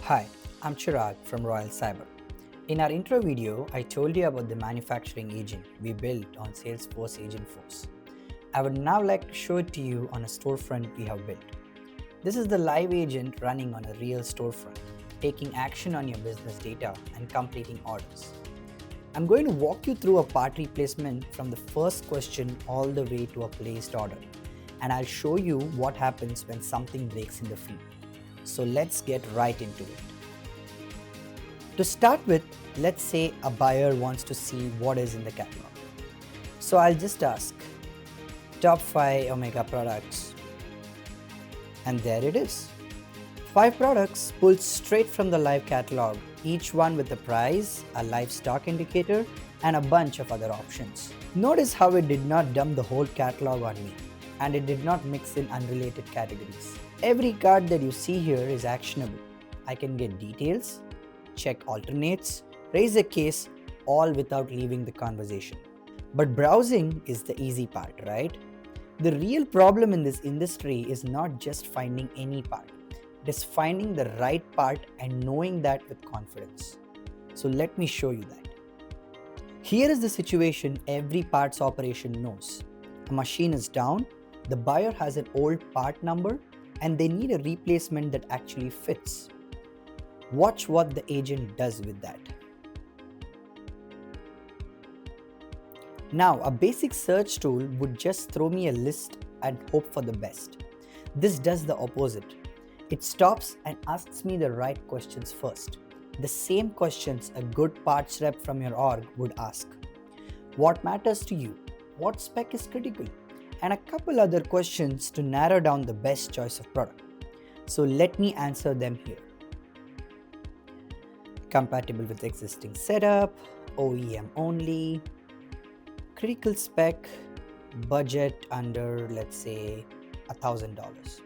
Hi, I'm Chirag from Royal Cyber. In our intro video, I told you about the manufacturing agent we built on Salesforce Agentforce. I would now like to show it to you on a storefront we have built. This is the live agent running on a real storefront, taking action on your business data and completing orders. I'm going to walk you through a part replacement from the first question all the way to a placed order, and I'll show you what happens when something breaks in the field. So let's get right into it. To start with, let's say a buyer wants to see what is in the catalog. So I'll just ask, top 5 Omega products. And there it is. 5 products pulled straight from the live catalog, each one with a price, a live stock indicator, and a bunch of other options. Notice how it did not dump the whole catalog on me, and it did not mix in unrelated categories. Every card that you see here is actionable. I can get details, check alternates, raise a case, all without leaving the conversation. But browsing is the easy part, right? The real problem in this industry is not just finding any part. It is finding the right part and knowing that with confidence. So let me show you that. Here is the situation every parts operation knows. A machine is down, the buyer has an old part number, and they need a replacement that actually fits. Watch what the agent does with that. Now, a basic search tool would just throw me a list and hope for the best. This does the opposite. It stops and asks me the right questions first. The same questions a good parts rep from your org would ask. What matters to you? What spec is critical? And a couple other questions to narrow down the best choice of product. So let me answer them here. Compatible with existing setup, OEM only, critical spec, budget under, let's say, $1,000,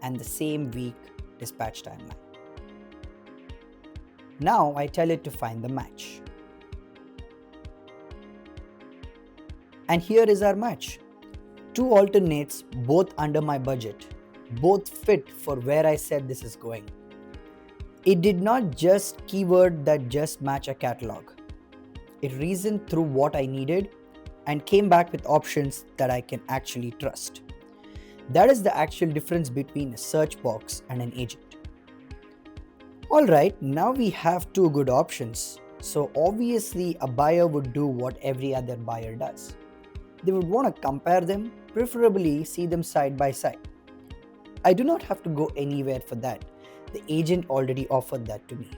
and the same week dispatch timeline. Now I tell it to find the match. And here is our match. 2 alternates, both under my budget, both fit for where I said this is going. It did not just keyword that just match a catalog. It reasoned through what I needed and came back with options that I can actually trust. That is the actual difference between a search box and an agent. Alright, now we have 2 good options. So obviously a buyer would do what every other buyer does. They would want to compare them, preferably see them side by side. I do not have to go anywhere for that. The agent already offered that to me.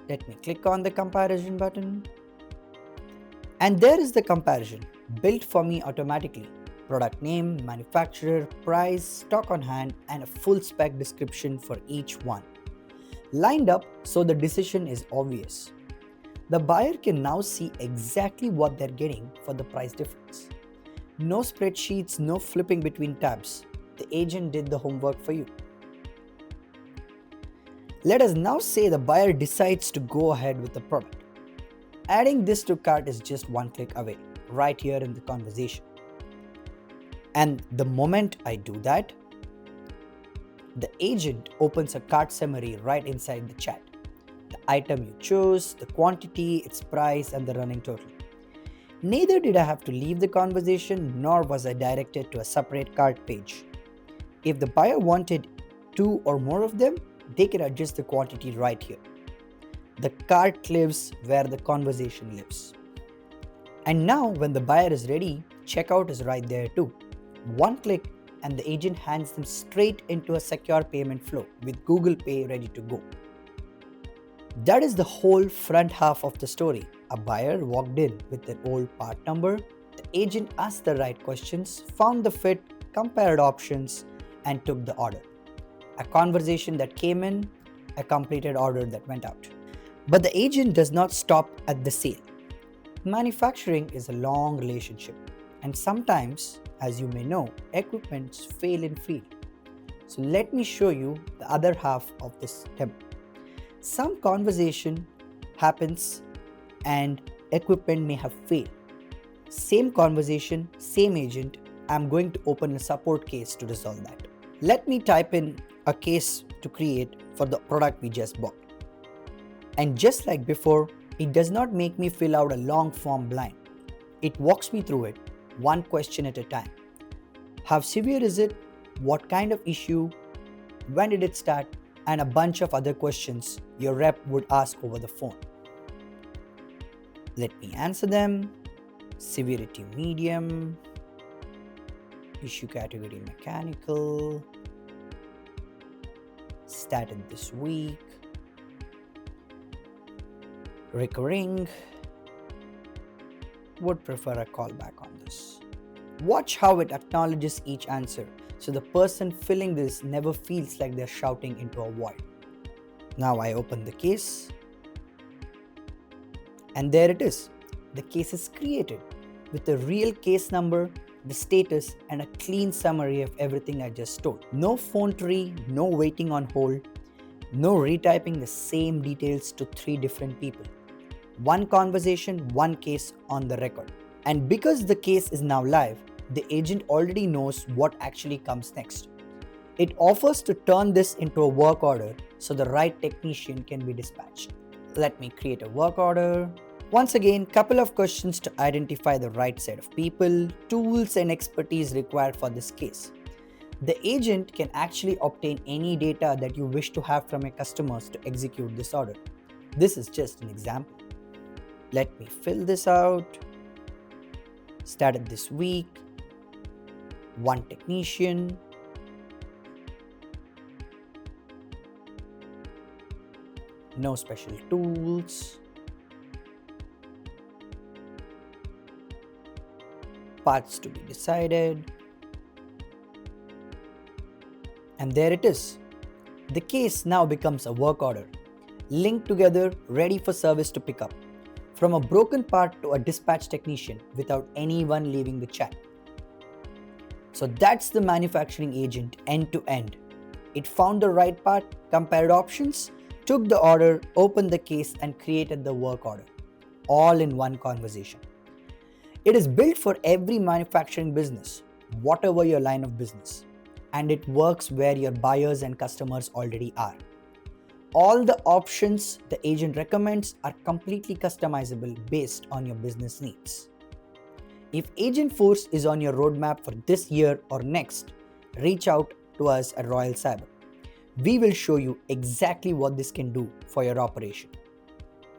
Let me click on the comparison button. And there is the comparison, built for me automatically. Product name, manufacturer, price, stock on hand, and a full spec description for each one. Lined up so the decision is obvious. The buyer can now see exactly what they're getting for the price difference. No spreadsheets, no flipping between tabs. The agent did the homework for you. Let us now say the buyer decides to go ahead with the product. Adding this to cart is just one click away, right here in the conversation. And the moment I do that, the agent opens a cart summary right inside the chat. The item you chose, the quantity, its price, and the running total. Neither did I have to leave the conversation, nor was I directed to a separate cart page. If the buyer wanted 2 or more of them, they can adjust the quantity right here. The cart lives where the conversation lives. And now when the buyer is ready, checkout is right there too. One click and the agent hands them straight into a secure payment flow with Google Pay ready to go. That is the whole front half of the story. A buyer walked in with an old part number. The agent asked the right questions, found the fit, compared options, and took the order. A conversation that came in, a completed order that went out. But the agent does not stop at the sale. Manufacturing is a long relationship, and sometimes, as you may know, equipments fail in field. So let me show you the other half of this demo. Some conversation happens and equipment may have failed. Same conversation, same agent, I'm going to open a support case to resolve that. Let me type in a case to create for the product we just bought. And just like before, it does not make me fill out a long form blind. It walks me through it, one question at a time. How severe is it? What kind of issue? When did it start? And a bunch of other questions your rep would ask over the phone. Let me answer them. Severity medium, issue category mechanical, started this week, recurring, would prefer a callback on this. Watch how it acknowledges each answer, so the person filling this never feels like they're shouting into a void. Now I open the case, and there it is. The case is created with a real case number, the status, and a clean summary of everything I just told. No phone tree, no waiting on hold, no retyping the same details to 3 different people. One conversation, one case on the record. And because the case is now live, the agent already knows what actually comes next. It offers to turn this into a work order so the right technician can be dispatched. Let me create a work order. Once again, couple of questions to identify the right set of people, tools and expertise required for this case. The agent can actually obtain any data that you wish to have from your customers to execute this order. This is just an example. Let me fill this out. Started this week. One technician. No special tools. Parts to be decided. And there it is. The case now becomes a work order, linked together, ready for service to pick up. From a broken part to a dispatch technician without anyone leaving the chat. So that's the manufacturing agent end to end. It found the right part, compared options, took the order, opened the case, and created the work order, all in one conversation. It is built for every manufacturing business, whatever your line of business, and it works where your buyers and customers already are. All the options the agent recommends are completely customizable based on your business needs. If Agentforce is on your roadmap for this year or next, reach out to us at Royal Cyber. We will show you exactly what this can do for your operation.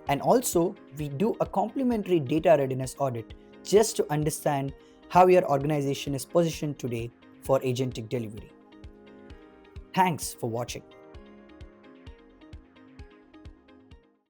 And also, we do a complimentary data readiness audit just to understand how your organization is positioned today for agentic delivery. Thanks for watching.